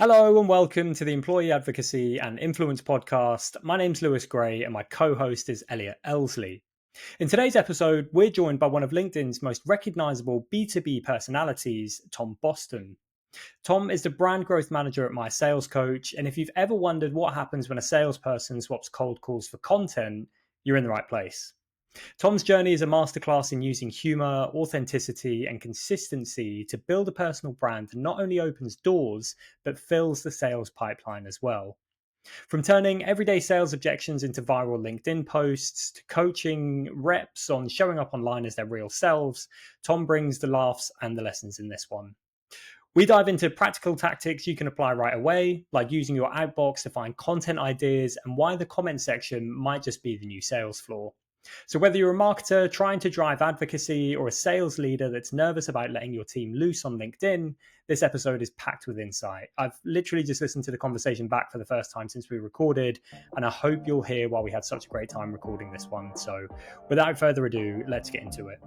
Hello and welcome to the Employee Advocacy and Influence podcast. My name's Lewis Gray and my co-host is Elliot Elsley. In today's episode, we're joined by one of LinkedIn's most recognizable B2B personalities, Tom Boston. Tom is the brand growth manager at My Sales Coach, and if you've ever wondered what happens when a salesperson swaps cold calls for content, you're in the right place. Tom's journey is a masterclass in using humor, authenticity, and consistency to build a personal brand that not only opens doors, but fills the sales pipeline as well. From turning everyday sales objections into viral LinkedIn posts to coaching reps on showing up online as their real selves, Tom brings the laughs and the lessons in this one. We dive into practical tactics you can apply right away, like using your outbox to find content ideas and why the comment section might just be the new sales floor. So whether you're a marketer trying to drive advocacy or a sales leader that's nervous about letting your team loose on LinkedIn, this episode is packed with insight. I've literally just listened to the conversation back for the first time since we recorded, and I hope you'll hear why we had such a great time recording this one. So without further ado, let's get into it.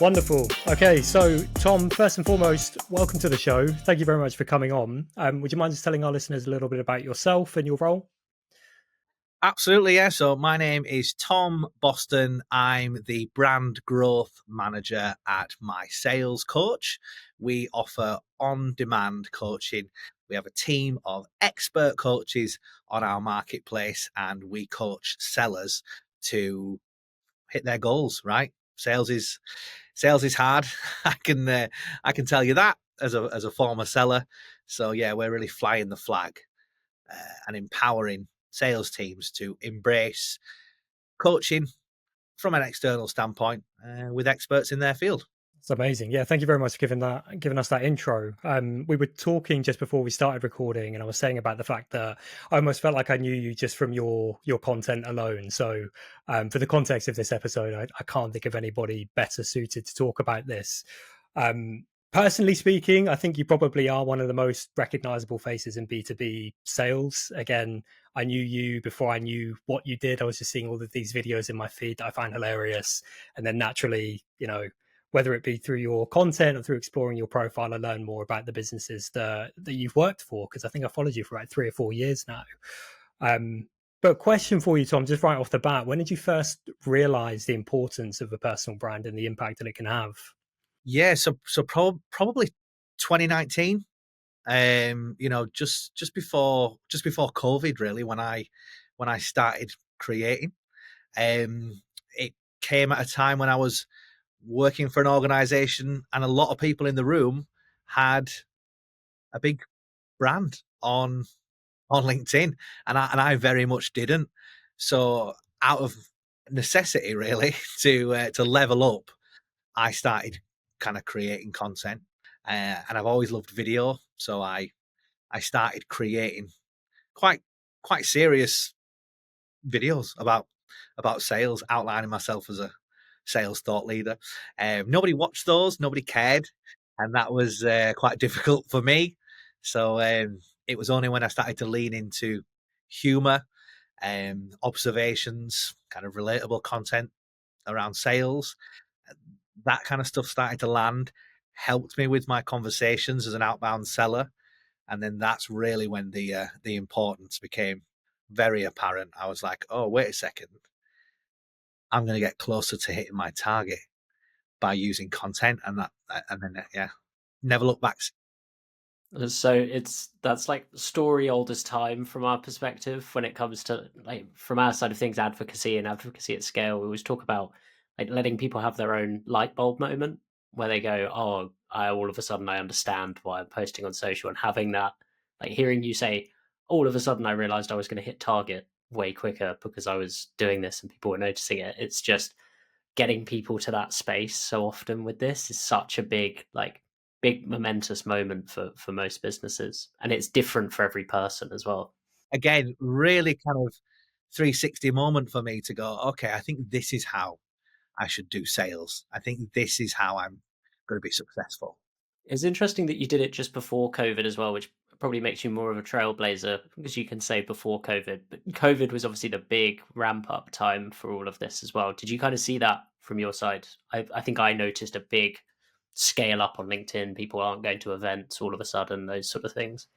Wonderful. Okay, so Tom, first and foremost, welcome to the show. Thank you very much for coming on. Would you mind just telling our listeners a little bit about yourself and your role? Absolutely, yeah. So my name is Tom Boston. I'm the brand growth manager at My Sales Coach. We offer on-demand coaching. We have a team of expert coaches on our marketplace, and we coach sellers to hit their goals, right? Sales is hard. I can tell you that as a former seller. So yeah, we're really flying the flag and empowering sales teams to embrace coaching from an external standpoint with experts in their field. It's amazing. Yeah, thank you very much for giving us that intro. We were talking just before we started recording, and I was saying about the fact that I almost felt like I knew you just from your content alone. So, for the context of this episode, I can't think of anybody better suited to talk about this. Personally speaking, I think you probably are one of the most recognizable faces in B2B sales. Again, I knew you before I knew what you did. I was just seeing all of these videos in my feed that I find hilarious, and then naturally, whether it be through your content or through exploring your profile, I learn more about the businesses that you've worked for, because I think I followed you for about 3 or 4 years now. But question for you, Tom, just right off the bat, when did you first realize the importance of a personal brand and the impact that it can have? Yeah, so probably 2019. Just before COVID, really, when I started creating. It came at a time when I was working for an organization, and a lot of people in the room had a big brand on LinkedIn, and I very much didn't. So out of necessity, really, to level up, I started kind of creating content, and I've always loved video. So I started creating quite serious videos about sales, outlining myself as a sales thought leader. Nobody watched those, nobody cared, and that was quite difficult for me. So it was only when I started to lean into humor, observations, kind of relatable content around sales, that kind of stuff started to land, helped me with my conversations as an outbound seller. And then that's really when the importance became very apparent. I was like, oh, wait a second. I'm going to get closer to hitting my target by using content, and then never look back. So that's like story old as time from our perspective when it comes to, like, from our side of things, advocacy and advocacy at scale. We always talk about like letting people have their own light bulb moment where they go, oh, all of a sudden I understand why I'm posting on social, and having that, like hearing you say, all of a sudden I realized I was going to hit target way quicker because I was doing this and people were noticing it. It's just getting people to that space so often with this is such a big momentous moment for most businesses, and it's different for every person as well. Again, really kind of 360 moment for me to go, okay, I think this is how I should do sales. I think this is how I'm going to be successful. It's interesting that you did it just before COVID as well, which probably makes you more of a trailblazer because you can say before COVID. But COVID was obviously the big ramp up time for all of this as well. Did you kind of see that from your side? I think I noticed a big scale up on LinkedIn. People aren't going to events all of a sudden, those sort of things.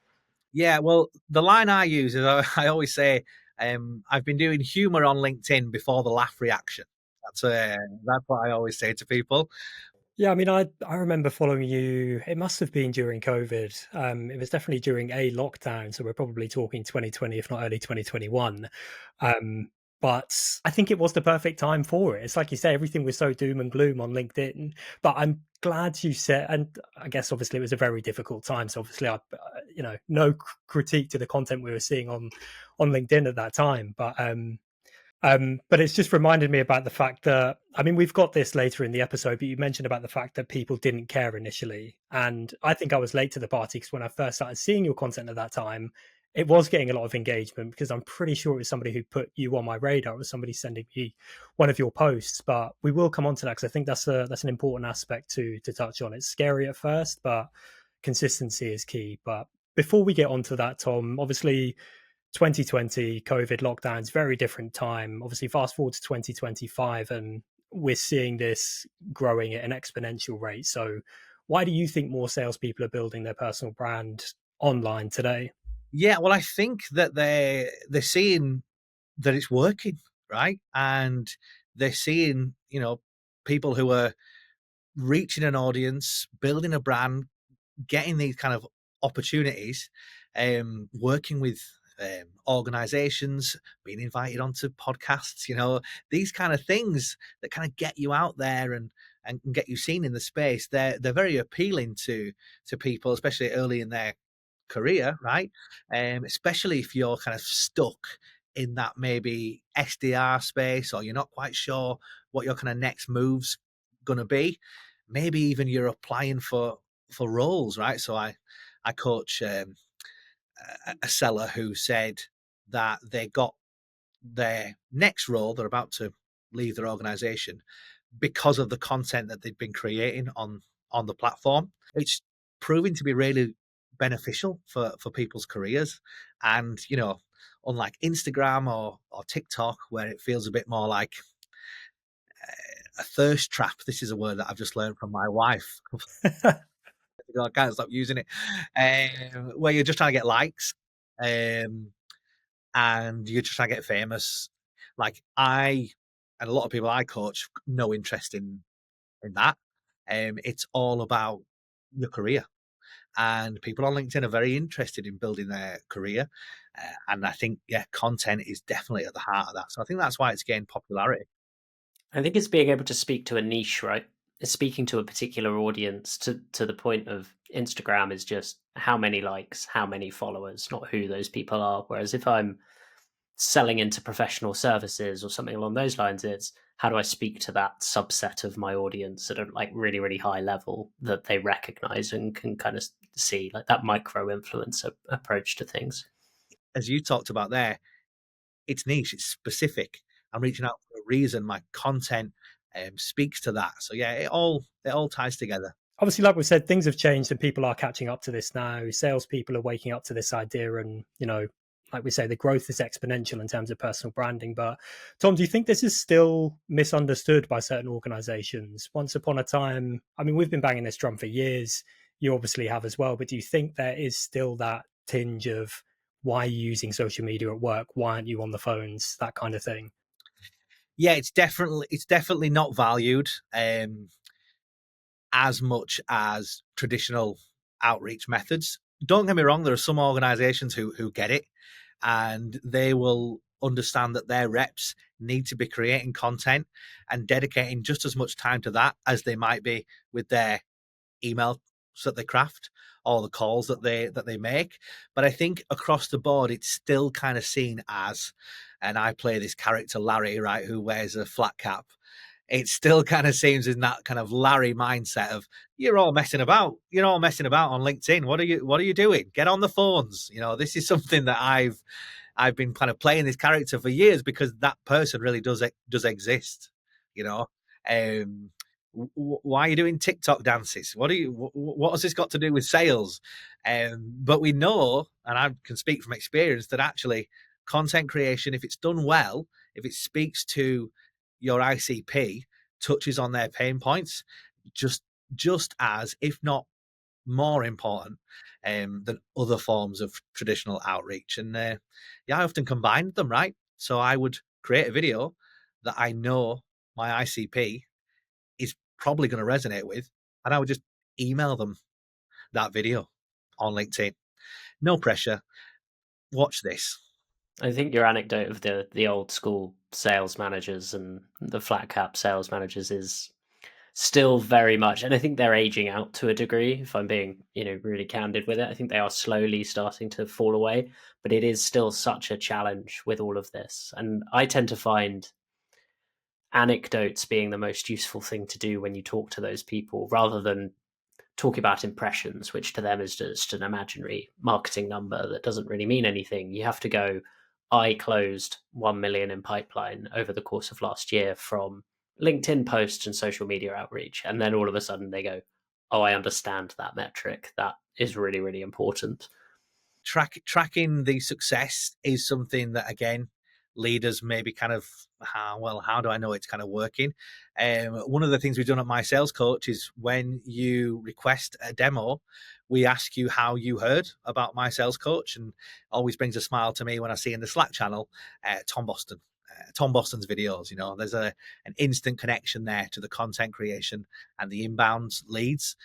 Yeah, well, the line I use is I always say I've been doing humor on LinkedIn before the laugh reaction. That's what I always say to people. Yeah, I mean, I remember following you. It must have been during COVID. It was definitely during a lockdown, so we're probably talking 2020, if not early 2021. Um, but I think it was the perfect time for it. It's like you say, everything was so doom and gloom on LinkedIn. But I'm glad you said, and I guess obviously it was a very difficult time. So obviously, no critique to the content we were seeing on LinkedIn at that time. But it's just reminded me about the fact that, I mean, we've got this later in the episode, but you mentioned about the fact that people didn't care initially. And I think I was late to the party because when I first started seeing your content at that time, it was getting a lot of engagement because I'm pretty sure it was somebody who put you on my radar. It was somebody sending me one of your posts. But we will come on to that because I think that's an important aspect to touch on. It's scary at first, but consistency is key. But before we get onto that, Tom, obviously 2020 COVID lockdowns, very different time. Obviously, fast forward to 2025, and we're seeing this growing at an exponential rate. So, why do you think more salespeople are building their personal brand online today? Yeah, well, I think that they're seeing that it's working, right? And they're seeing, people who are reaching an audience, building a brand, getting these kind of opportunities, working with organizations, being invited onto podcasts, these kind of things that kind of get you out there and get you seen in the space. They're very appealing to people, especially early in their career, right? Especially if you're kind of stuck in that maybe SDR space, or you're not quite sure what your kind of next move's going to be. Maybe even you're applying for roles, right? So I coach a seller who said that they got their next role, they're about to leave their organization because of the content that they've been creating on the platform. It's proving to be really beneficial for people's careers. And unlike Instagram or TikTok, where it feels a bit more like a thirst trap. This is a word that I've just learned from my wife. I can't stop using it. Where you're just trying to get likes, and you're just trying to get famous. Like I and a lot of people I coach, no interest in that. It's all about your career, and people on LinkedIn are very interested in building their career. And I think, content is definitely at the heart of that. So I think that's why it's gained popularity. I think it's being able to speak to a niche, right? It's speaking to a particular audience to the point of Instagram is just how many likes, how many followers, not who those people are. Whereas if I'm selling into professional services or something along those lines, it's how do I speak to that subset of my audience at a like really, really high level that they recognize and can kind of see, like that micro influencer approach to things. As you talked about there, it's niche, it's specific. I'm reaching out for a reason. My content speaks to that. So yeah, it all ties together. Obviously, like we said, things have changed and people are catching up to this now. Salespeople are waking up to this idea, and like we say, the growth is exponential in terms of personal branding. But Tom, do you think this is still misunderstood by certain organizations? Once upon a time, I mean, we've been banging this drum for years. You obviously have as well. But do you think there is still that tinge of why are you using social media at work? Why aren't you on the phones? That kind of thing. Yeah, it's definitely not valued as much as traditional outreach methods. Don't get me wrong, there are some organizations who get it, and they will understand that their reps need to be creating content and dedicating just as much time to that as they might be with their emails that they craft or the calls that they make. But I think across the board it's still kind of seen as, and I play this character Larry, right, who wears a flat cap. It still kind of seems in that kind of Larry mindset of you're all messing about. You're all messing about on LinkedIn. What are you doing? Get on the phones. This is something that I've been kind of playing this character for years because that person really does exist. You know, Why are you doing TikTok dances? What has this got to do with sales? But we know, and I can speak from experience, that actually content creation, if it's done well, if it speaks to your ICP, touches on their pain points, just as, if not more important, than other forms of traditional outreach. And yeah, I often combined them, right? So I would create a video that I know my ICP is probably going to resonate with, and I would just email them that video on LinkedIn. No pressure. Watch this. I think your anecdote of the old school sales managers and the flat cap sales managers is still very much, and I think they're aging out to a degree, if I'm being, really candid with it. I think they are slowly starting to fall away, but it is still such a challenge with all of this. And I tend to find anecdotes being the most useful thing to do when you talk to those people, rather than talking about impressions, which to them is just an imaginary marketing number that doesn't really mean anything. You have to go, I closed 1 million in pipeline over the course of last year from LinkedIn posts and social media outreach. And then all of a sudden they go, oh, I understand that metric. That is really, really important. Tracking the success is something that, again, leaders maybe kind of, how do I know it's kind of working? One of the things we've done at My Sales Coach is when you request a demo, we ask you how you heard about My Sales Coach, and always brings a smile to me when I see in the Slack channel Tom Boston's videos. There's an instant connection there to the content creation and the inbound leads,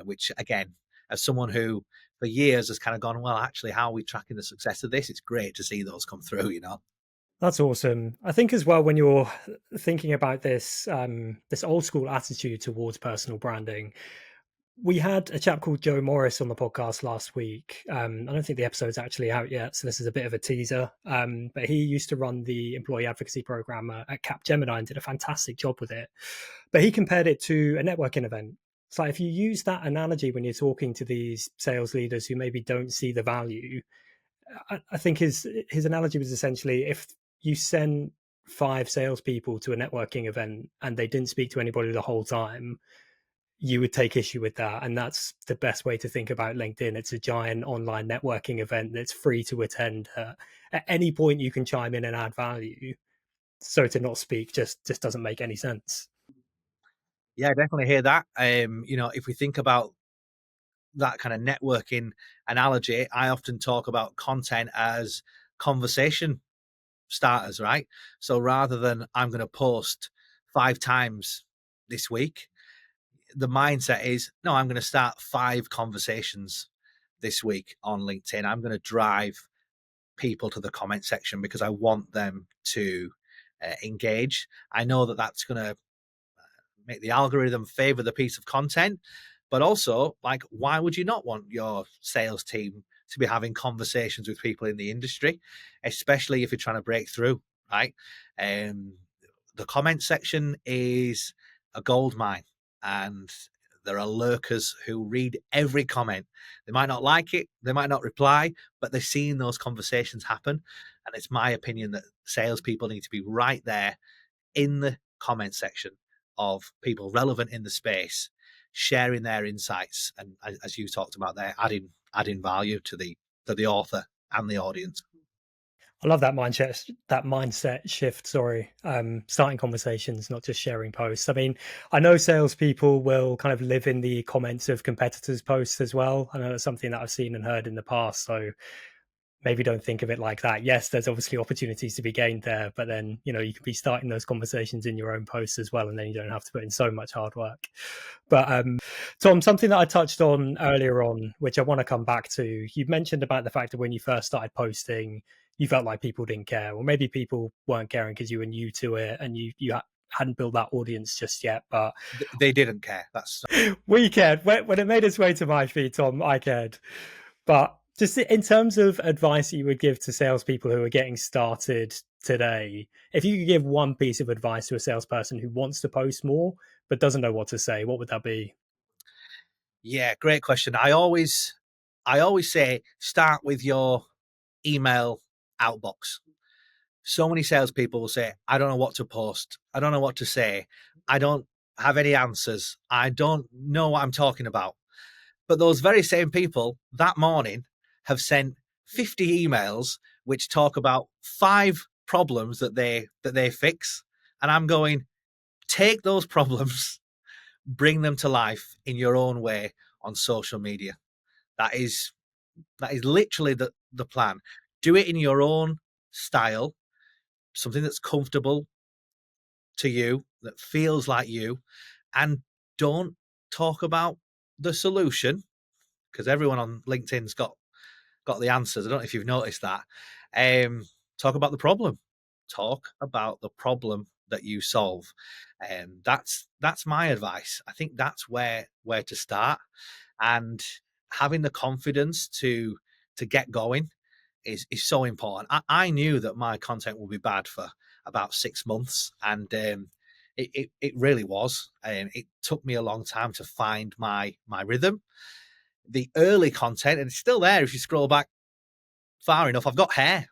which, again, as someone who for years has kind of gone, well, actually, how are we tracking the success of this? It's great to see those come through. That's awesome. I think as well, when you're thinking about this, this old school attitude towards personal branding, we had a chap called Joe Morris on the podcast last week. I don't think the episode's actually out yet, so this is a bit of a teaser. But he used to run the employee advocacy program at Capgemini and did a fantastic job with it. But he compared it to a networking event. It's like, if you use that analogy when you're talking to these sales leaders who maybe don't see the value, I think his analogy was essentially, if you send 5 salespeople to a networking event and they didn't speak to anybody the whole time, you would take issue with that. And that's the best way to think about LinkedIn. It's a giant online networking event that's free to attend. At any point you can chime in and add value. So to not speak just doesn't make any sense. Yeah, I definitely hear that. If we think about that kind of networking analogy, I often talk about content as conversation starters, right? So rather than I'm going to post 5 times this week, the mindset is, no, I'm going to start 5 conversations this week on LinkedIn. I'm going to drive people to the comment section because I want them to engage. I know that that's going to make the algorithm favor the piece of content, but also, like, why would you not want your sales team to be having conversations with people in the industry, especially if you're trying to break through, right? The comment section is a gold mine, and there are lurkers who read every comment. They might not like it, they might not reply, but they're seeing those conversations happen. And it's my opinion that salespeople need to be right there in the comment section of people relevant in the space, sharing their insights, and, as you talked about there, adding value to the author and the audience. I love that mindset shift. Starting conversations, not just sharing posts. I mean, I know salespeople will kind of live in the comments of competitors' posts as well. I know that's something that I've seen and heard in the past. So maybe don't think of it like that. Yes, there's obviously opportunities to be gained there, but then, you can be starting those conversations in your own posts as well, and then you don't have to put in so much hard work. But Tom, something that I touched on earlier on, which I want to come back to, you mentioned about the fact that when you first started posting, you felt like people didn't care, or maybe people weren't caring because you were new to it and you hadn't built that audience just yet. But they didn't care. That's we cared. When it made its way to my feed, Tom, I cared. But just in terms of advice that you would give to salespeople who are getting started today, if you could give one piece of advice to a salesperson who wants to post more but doesn't know what to say, what would that be? Yeah, great question. I always say, start with your email outbox. So many salespeople will say, I don't know what to post, I don't know what to say. I don't have any answers. I don't know what I'm talking about. But those very same people that morning have sent 50 emails which talk about 5 problems that they fix. And I'm going, take those problems, bring them to life in your own way on social media. That is literally the plan. Do it in your own style, something that's comfortable to you, that feels like you, and don't talk about the solution, because everyone on LinkedIn's got the answers. I don't know if you've noticed that. Talk about the problem. Talk about the problem that you solve. That's my advice. I think that's where to start, and having the confidence to get going is so important. I knew that my content would be bad for about 6 months, and it really was. It took me a long time to find my rhythm. The early content, and it's still there if you scroll back far enough, I've got hair.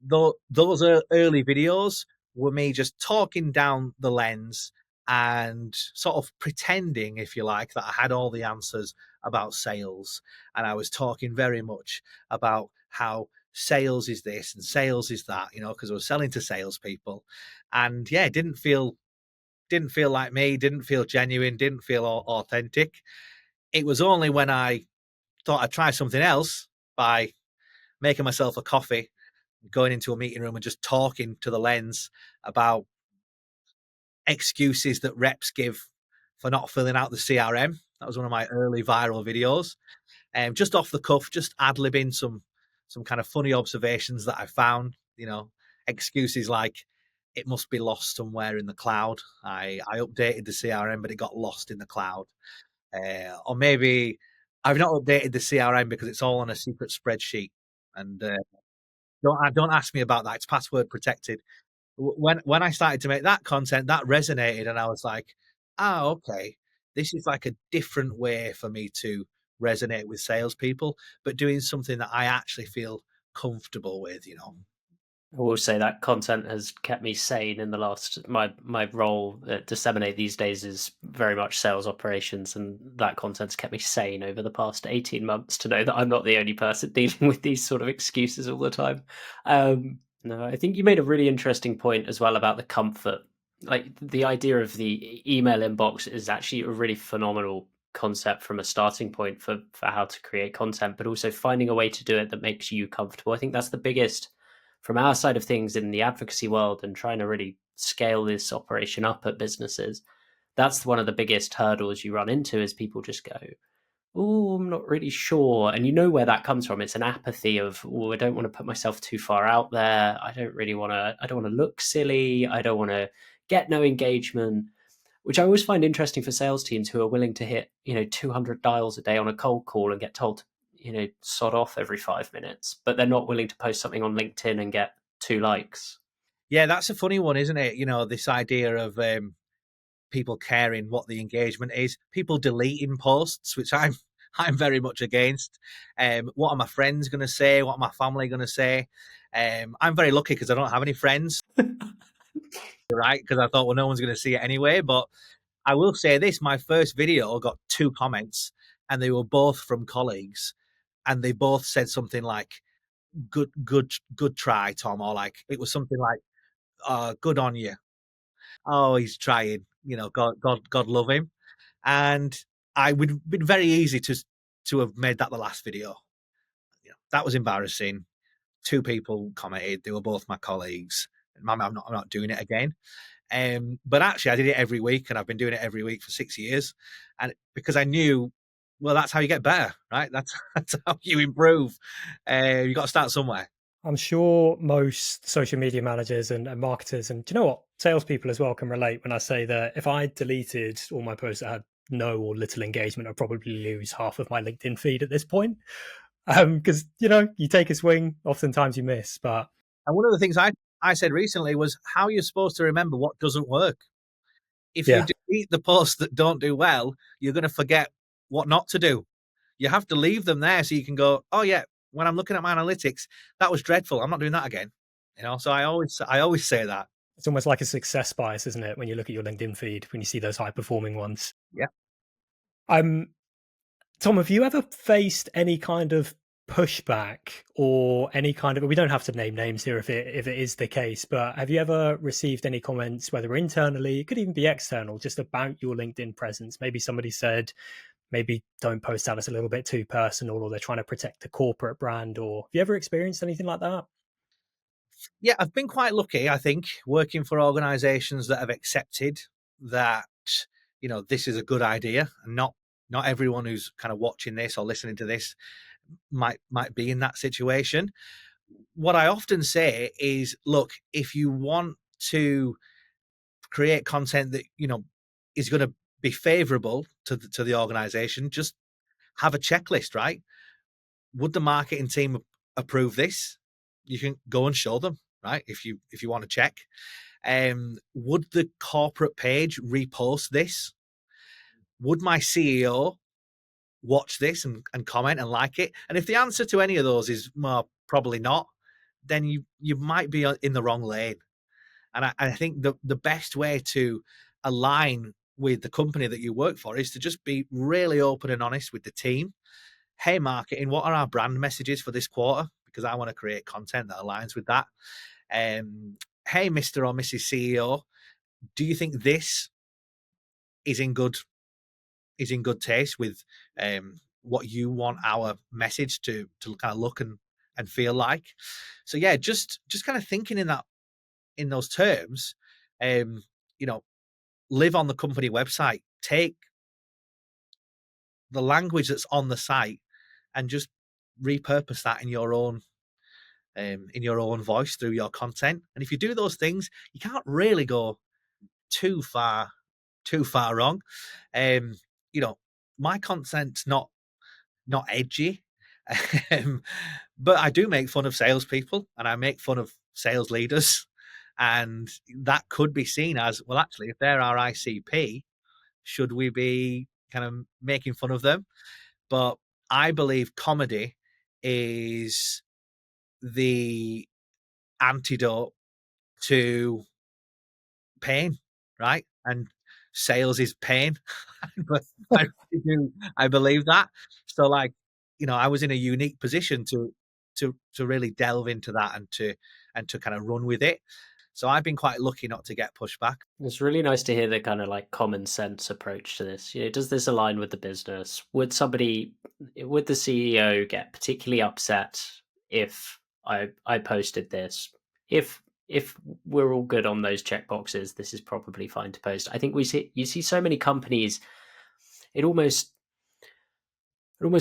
Those early videos were me just talking down the lens and sort of pretending, if you like, that I had all the answers about sales. And I was talking very much about how sales is this and sales is that, because I was selling to salespeople. And yeah, it didn't feel like me, didn't feel genuine, didn't feel authentic. It was only when I thought I'd try something else by making myself a coffee, going into a meeting room and just talking to the lens about excuses that reps give for not filling out the CRM. That was one of my early viral videos. Just off the cuff, just ad-libbing some kind of funny observations that I found, excuses like it must be lost somewhere in the cloud. I updated the CRM, but it got lost in the cloud. Or maybe I've not updated the CRM because it's all on a secret spreadsheet. And don't ask me about that. It's password protected. When I started to make that content, that resonated, and I was like, "Oh, okay, this is like a different way for me to resonate with salespeople, but doing something that I actually feel comfortable with." I will say that content has kept me sane in the last. My role at Disseminate these days is very much sales operations, and that content's kept me sane over the past 18 months to know that I'm not the only person dealing with these sort of excuses all the time. No, I think you made a really interesting point as well about the comfort. Like the idea of the email inbox is actually a really phenomenal concept from a starting point for how to create content, but also finding a way to do it that makes you comfortable. I think that's the biggest from our side of things in the advocacy world and trying to really scale this operation up at businesses. That's one of the biggest hurdles you run into is people just go, "Oh, I'm not really sure." And you know where that comes from. It's an apathy of, "Oh, I don't want to put myself too far out there. I don't want to look silly. I don't want to get no engagement," which I always find interesting for sales teams who are willing to hit, 200 dials a day on a cold call and get told, sod off every 5 minutes, but they're not willing to post something on LinkedIn and get 2 likes. Yeah, that's a funny one, isn't it? This idea of people caring what the engagement is, people deleting posts, which I'm very much against. What are my friends going to say? What are my family going to say? I'm very lucky because I don't have any friends, right? Because I thought, well, no one's going to see it anyway. But I will say this: my first video got 2 comments, and they were both from colleagues, and they both said something like, "Good try, Tom," or like it was something like, "Good on you." Oh, he's trying. God love him. And I would have been very easy to have made that the last video. That was embarrassing. 2 people commented. They were both my colleagues. I'm not doing it again. But actually, I did it every week, and I've been doing it every week for 6 years. And because I knew, well, that's how you get better, right? That's how you improve. You got to start somewhere. I'm sure most social media managers and marketers, and do you know what, salespeople as well can relate when I say that if I deleted all my posts that had no or little engagement, I'd probably lose half of my LinkedIn feed at this point. Because, you take a swing, oftentimes you miss. But And one of the things I said recently was how you're supposed to remember what doesn't work. If you yeah, delete the posts that don't do well, you're going to forget what not to do. You have to leave them there so you can go, oh yeah, when I'm looking at my analytics, that was dreadful. I'm not doing that again. So I always say that. It's almost like a success bias, isn't it? When you look at your LinkedIn feed, when you see those high performing ones. Yeah. Um, Tom, have you ever faced any kind of pushback or any kind of, we don't have to name names here if it is the case, but have you ever received any comments, whether internally, it could even be external, just about your LinkedIn presence? Maybe somebody said, maybe don't post that, it's a little bit too personal, or they're trying to protect the corporate brand, or have you ever experienced anything like that? Yeah, I've been quite lucky, I think, working for organizations that have accepted that, this is a good idea, and not everyone who's kind of watching this or listening to this might be in that situation. What I often say is, look, if you want to create content that, is going to be favorable to the organization, just have a checklist, right? Would the marketing team approve this? You can go and show them, right? If you want to check. Would the corporate page repost this? Would my CEO watch this and comment and like it? And if the answer to any of those is, well, probably not, then you might be in the wrong lane. And I think the best way to align with the company that you work for is to just be really open and honest with the team. Hey, marketing, what are our brand messages for this quarter? Because I want to create content that aligns with that. Hey, Mr. or Mrs. CEO, do you think this is in good taste with what you want our message to kind of look and feel like? So yeah, just kind of thinking in those terms. Live on the company website. Take the language that's on the site and just repurpose that in your own voice through your content. And if you do those things, you can't really go too far wrong. My content's not edgy, but I do make fun of salespeople and I make fun of sales leaders, and that could be seen as, well, actually, if they're our ICP, should we be kind of making fun of them? But I believe comedy is the antidote to pain, right? And sales is pain. But I really do. I believe that. So, like, I was in a unique position to really delve into that and to kind of run with it. So I've been quite lucky not to get pushback. It's really nice to hear the kind of like common sense approach to this. Does this align with the business? Would the CEO get particularly upset if I posted this? If we're all good on those checkboxes, this is probably fine to post. I think you see so many companies, it almost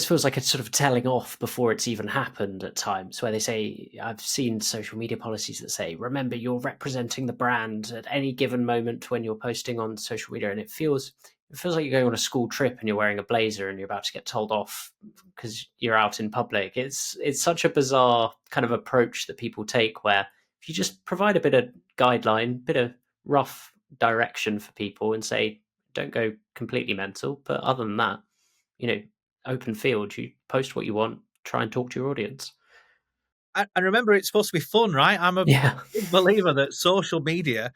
feels like it's sort of telling off before it's even happened at times, where they say, I've seen social media policies that say, remember, you're representing the brand at any given moment when you're posting on social media. And it feels like you're going on a school trip and you're wearing a blazer and you're about to get told off because you're out in public. It's such a bizarre kind of approach that people take, where if you just provide a bit of guideline, bit of rough direction for people and say, don't go completely mental. But other than that, open field, you post what you want, try and talk to your audience. And remember, it's supposed to be fun, right? I'm a Yeah. big believer that social media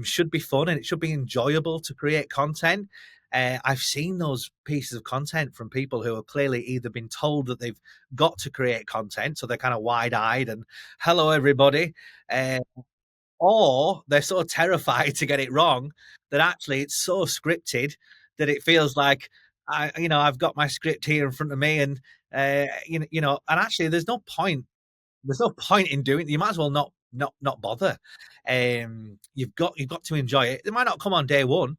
should be fun and it should be enjoyable to create content. I've seen those pieces of content from people who have clearly either been told that they've got to create content, so they're kind of wide-eyed and hello everybody, or they're so terrified to get it wrong that actually it's so scripted that it feels like I've got my script here in front of me, and and actually there's no point in doing it. You might as well not bother. You've got to enjoy it. It might not come on day one.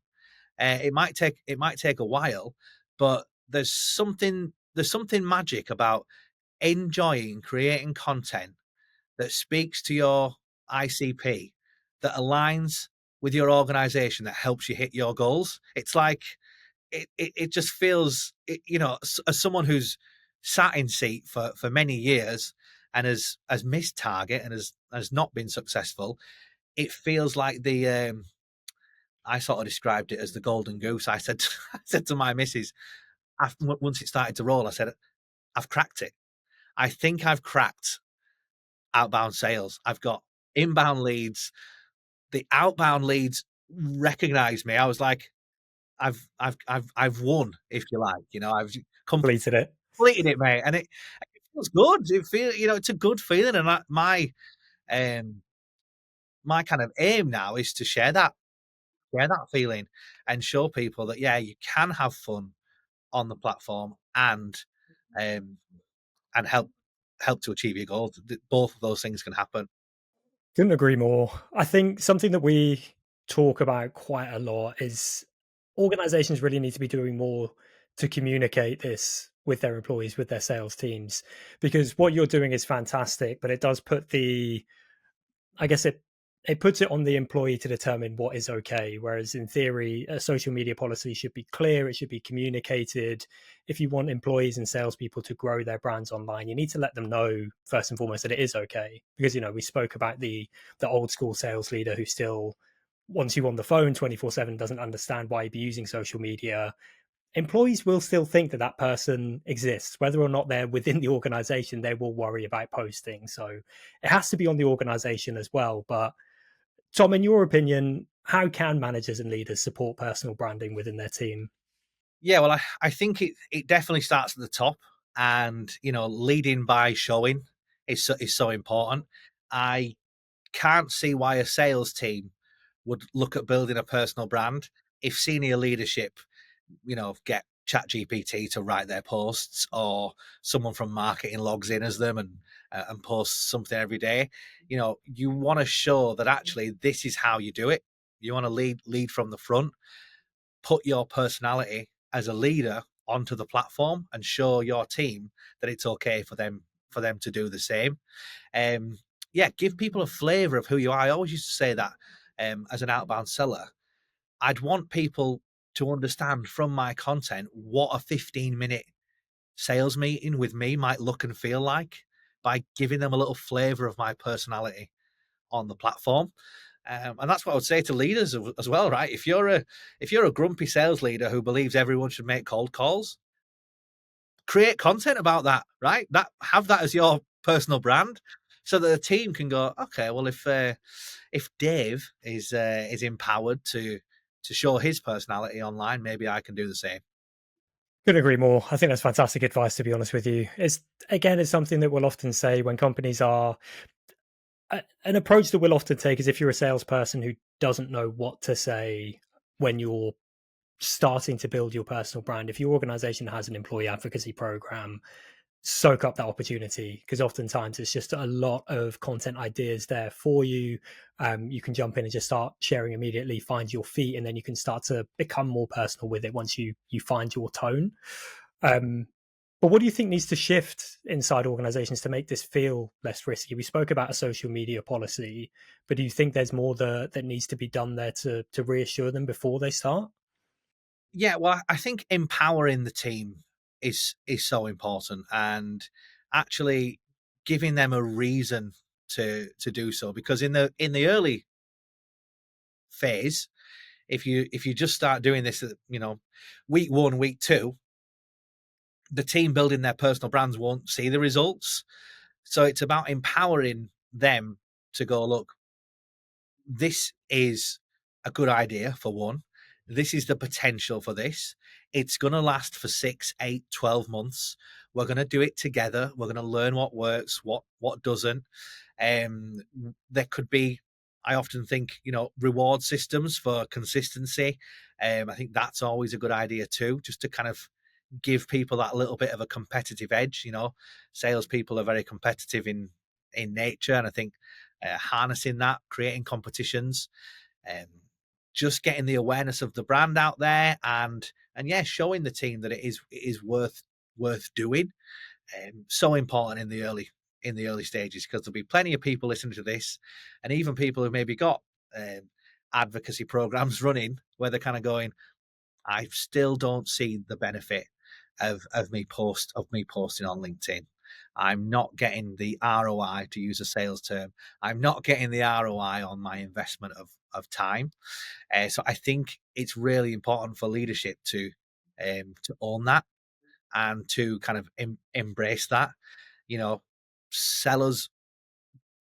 It might take a while, but there's something magic about enjoying creating content that speaks to your ICP, that aligns with your organization, that helps you hit your goals. It's like it just feels, as someone who's sat in seat for many years and has missed target and has not been successful, it feels like I sort of described it as the golden goose. I said I said to my missus, once it started to roll, I said, I've cracked it. I think I've cracked outbound sales. I've got inbound leads the outbound leads recognized me. I was like, I've won, if you like. I've Completed it. completed it, mate, and it feels good. It's a good feeling, and um my kind of aim now is to share that feeling and show people that yeah, you can have fun on the platform um and help to achieve your goals. Both of those things can happen. Couldn't agree more. I think something that we talk about quite a lot is organizations really need to be doing more to communicate this with their employees, with their sales teams, because what you're doing is fantastic, but it does put I guess it puts it on the employee to determine what is okay. Whereas in theory, a social media policy should be clear, it should be communicated. If you want employees and salespeople to grow their brands online, you need to let them know first and foremost that it is okay. Because we spoke about the old school sales leader who still wants you on the phone 24/7, doesn't understand why you'd be using social media. Employees will still think that that person exists, whether or not they're within the organization. They will worry about posting, so it has to be on the organization as well. But Tom, in your opinion, how can managers and leaders support personal branding within their team? Yeah, well, I think it definitely starts at the top, and leading by showing is so important. I can't see why a sales team would look at building a personal brand if senior leadership, get ChatGPT to write their posts, or someone from marketing logs in as them and posts something every day. You want to show that actually this is how you do it. You want to lead from the front, put your personality as a leader onto the platform, and show your team that it's okay for them to do the same. Yeah, give people a flavor of who you are. I always used to say that as an outbound seller, I'd want people to understand from my content what a 15-minute sales meeting with me might look and feel like by giving them a little flavor of my personality on the platform. And that's what I would say to leaders as well, right? If you're a grumpy sales leader who believes everyone should make cold calls, create content about that, right? Have that as your personal brand, so that the team can go, okay, well, if Dave is empowered to show his personality online, maybe I can do the same. Couldn't agree more. I think that's fantastic advice, to be honest with you. It's something that we'll often say when companies are an approach that we'll often take is if you're a salesperson who doesn't know what to say when you're starting to build your personal brand. If your organization has an employee advocacy program, soak up that opportunity, because oftentimes it's just a lot of content ideas there for you. You can jump in and just start sharing immediately, find your feet, and then you can start to become more personal with it once you find your tone. um, but what do you think needs to shift inside organizations to make this feel less risky? We spoke about a social media policy, but do you think there's more that needs to be done there to reassure them before they start? Yeah, well, I think empowering the team is so important, and actually giving them a reason to do so. Because in the early phase, if you just start doing this at week one, week two, the team building their personal brands won't see the results. So it's about empowering them to go, look, this is a good idea for one. This is the potential for this. It's going to last for 6, 8, 12 months. We're going to do it together. We're going to learn what works, what doesn't. Um, there could be, I often think, reward systems for consistency. I think that's always a good idea too, just to kind of give people that little bit of a competitive edge. Salespeople are very competitive in nature, and I think harnessing that, creating competitions, um, just getting the awareness of the brand out there, and yeah, showing the team that it is worth doing. So important in the early stages, because there'll be plenty of people listening to this, and even people who maybe got advocacy programs running where they're kind of going, I still don't see the benefit of me posting on LinkedIn. I'm not getting the ROI, to use a sales term. I'm not getting the ROI on my investment of time. So I think it's really important for leadership to own that, and to kind of embrace that. You know, Sellers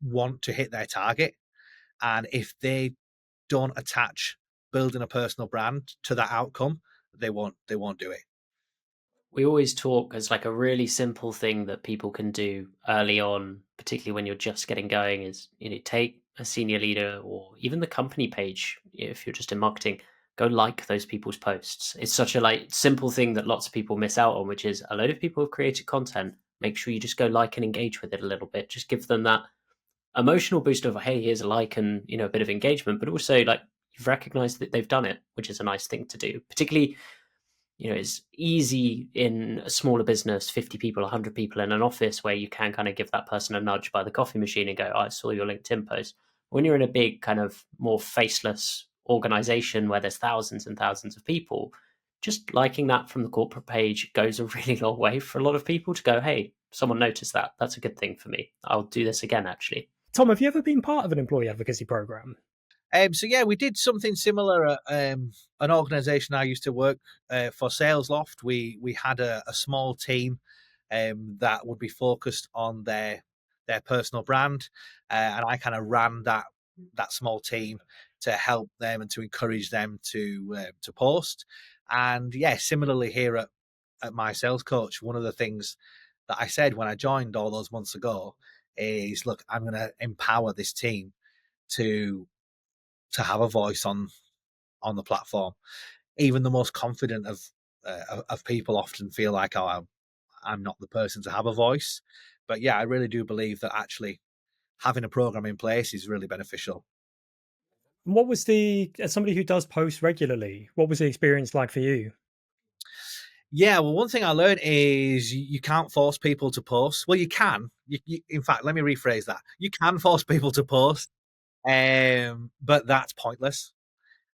want to hit their target, and if they don't attach building a personal brand to that outcome, they won't do it. We always talk as like a really simple thing that people can do early on, particularly when you're just getting going, is take a senior leader or even the company page. If you're just in marketing, go like those people's posts. It's such a like simple thing that lots of people miss out on, which is a load of people have created content. Make sure you just go like and engage with it a little bit. Just give them that emotional boost of, hey, here's a like and a bit of engagement, but also like you've recognized that they've done it, which is a nice thing to do. Particularly, it's easy in a smaller business, 50 people, 100 people in an office, where you can kind of give that person a nudge by the coffee machine and go, oh, I saw your LinkedIn post. When you're in a big kind of more faceless organization where there's thousands and thousands of people, just liking that from the corporate page goes a really long way for a lot of people to go, hey, someone noticed that. That's a good thing for me. I'll do this again, actually. Tom, have you ever been part of an employee advocacy program? So yeah, we did something similar at an organisation I used to work for, Sales Loft. We had a small team that would be focused on their personal brand, and I kind of ran that small team to help them and to encourage them to post. And yeah, similarly here at my sales coach, one of the things that I said when I joined all those months ago is, look, I'm going to empower this team to have a voice on the platform. Even the most confident of people often feel like, oh, I'm not the person to have a voice. But yeah, I really do believe that actually having a program in place is really beneficial. What was as somebody who does post regularly, what was the experience like for you? Yeah, well, one thing I learned is you can't force people to post. Well, you can. In fact, let me rephrase that. You can force people to post, but that's pointless.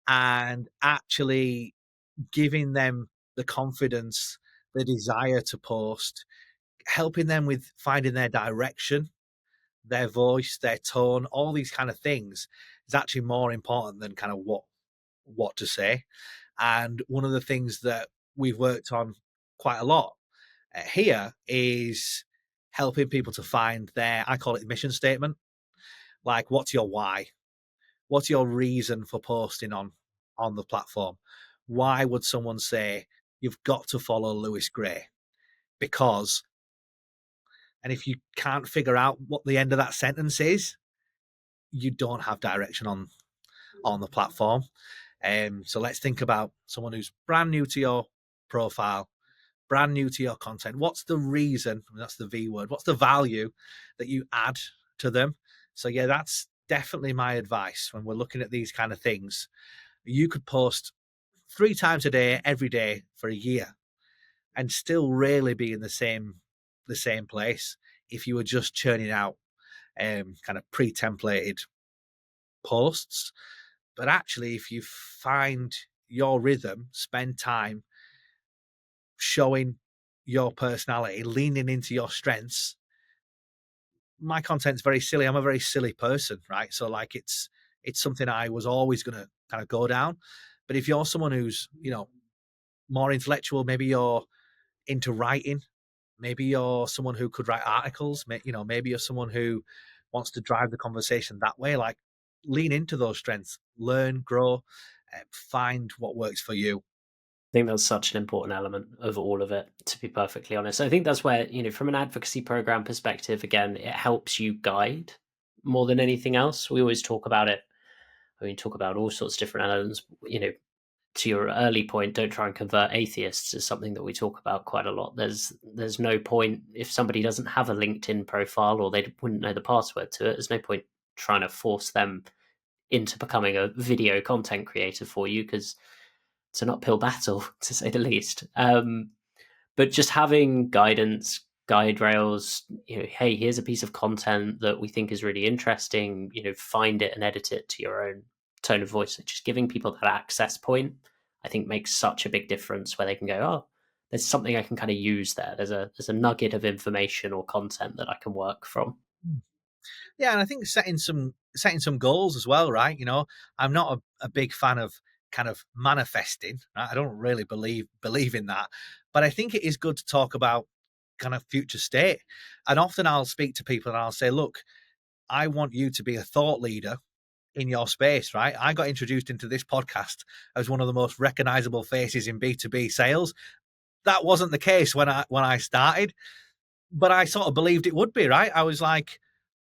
And actually giving them the confidence, the desire to post, helping them with finding their direction, their voice, their tone, all these kind of things is actually more important than kind of what to say. And one of the things that we've worked on quite a lot here is helping people to find I call it mission statement. Like, what's your why? What's your reason for posting on the platform? Why would someone say you've got to follow Lewis Gray? Because, and if you can't figure out what the end of that sentence is, you don't have direction on the platform. So let's think about someone who's brand new to your profile, brand new to your content. What's the reason? That's the V word. What's the value that you add to them? So yeah, that's definitely my advice when we're looking at these kind of things. You could post 3 times a day, every day for a year, and still really be in the same place if you were just churning out kind of pre-templated posts. But actually, if you find your rhythm, spend time showing your personality, leaning into your strengths. My content's very silly. I'm a very silly person, right? So like it's something I was always going to kind of go down. But if you're someone who's, more intellectual, maybe you're into writing, maybe you're someone who could write articles, maybe you're someone who wants to drive the conversation that way, like lean into those strengths, learn, grow, find what works for you. I think that's such an important element of all of it, to be perfectly honest. I think that's where, from an advocacy program perspective, again, it helps you guide more than anything else. We always talk about it. I mean, talk about all sorts of different elements. To your early point, don't try and convert atheists is something that we talk about quite a lot. There's no point if somebody doesn't have a LinkedIn profile or they wouldn't know the password to it. There's no point trying to force them into becoming a video content creator for you, because it's an uphill battle, to say the least. But just having guidance, guide rails, hey, here's a piece of content that we think is really interesting, find it and edit it to your own tone of voice. Just giving people that access point, I think, makes such a big difference, where they can go, oh, there's something I can kind of use there. There's a nugget of information or content that I can work from. Yeah, and I think setting some goals as well, right? I'm not a big fan of kind of manifesting. Right? I don't really believe in that, but I think it is good to talk about kind of future state. And often I'll speak to people and I'll say, look, I want you to be a thought leader in your space, right? I got introduced into this podcast as one of the most recognizable faces in B2B sales. That wasn't the case when I started, but I sort of believed it would be, right? I was like,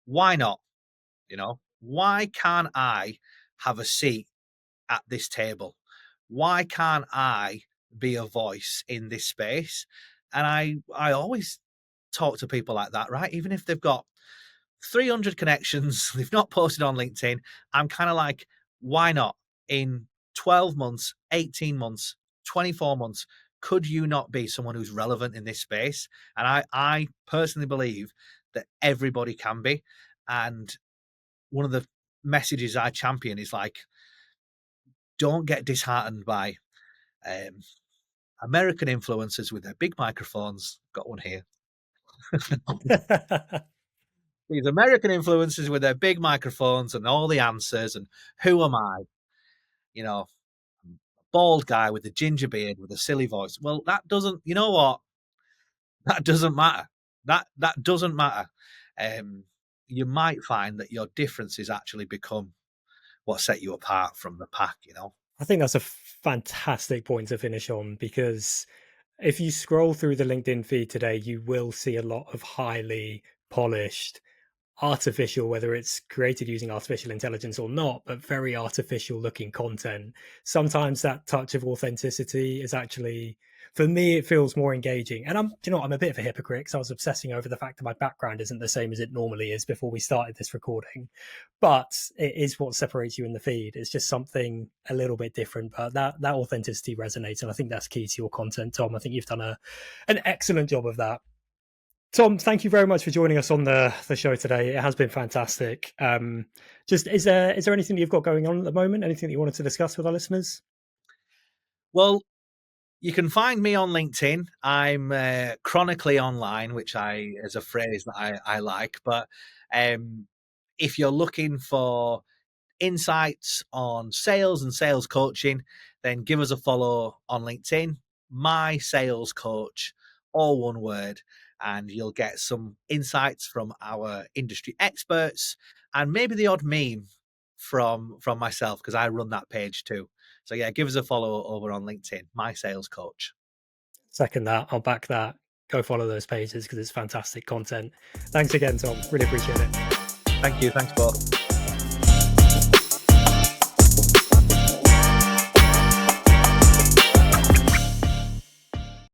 why not? You know, why can't I have a seat at this table? Why can't I be a voice in this space? And I always talk to people like that, right? Even if they've got 300 connections, they've not posted on LinkedIn. I'm kind of like, why not? In 12 months, 18 months, 24 months, could you not be someone who's relevant in this space? And I personally believe that everybody can be. And one of the messages I champion is like, don't get disheartened by um, American influencers with their big microphones. Got one here. These American influencers with their big microphones and all the answers, and who am I? You know, bald guy with a ginger beard with a silly voice. Well, that doesn't. You know what? That doesn't matter. That doesn't matter. You might find that your differences actually become what set you apart from the pack. You know. I think that's a fantastic point to finish on, because if you scroll through the LinkedIn feed today, you will see a lot of highly polished, artificial, whether it's created using artificial intelligence or not, but very artificial looking content. Sometimes that touch of authenticity is actually, for me, it feels more engaging. And I'm a bit of a hypocrite, because I was obsessing over the fact that my background isn't the same as it normally is before we started this recording. But it is what separates you in the feed. It's just something a little bit different, but that authenticity resonates. And I think that's key to your content, Tom. I think you've done an excellent job of that. Tom, thank you very much for joining us on the show today. It has been fantastic. Just is there anything you've got going on at the moment? Anything that you wanted to discuss with our listeners? Well, you can find me on LinkedIn. I'm chronically online, which is a phrase that I like. But if you're looking for insights on sales and sales coaching, then give us a follow on LinkedIn. My Sales Coach, all one word, and you'll get some insights from our industry experts and maybe the odd meme from myself, because I run that page too. So yeah, give us a follow over on LinkedIn, My Sales Coach. Second that. I'll back that. Go follow those pages because it's fantastic content. Thanks again, Tom. Really appreciate it. Thank you. Thanks, both.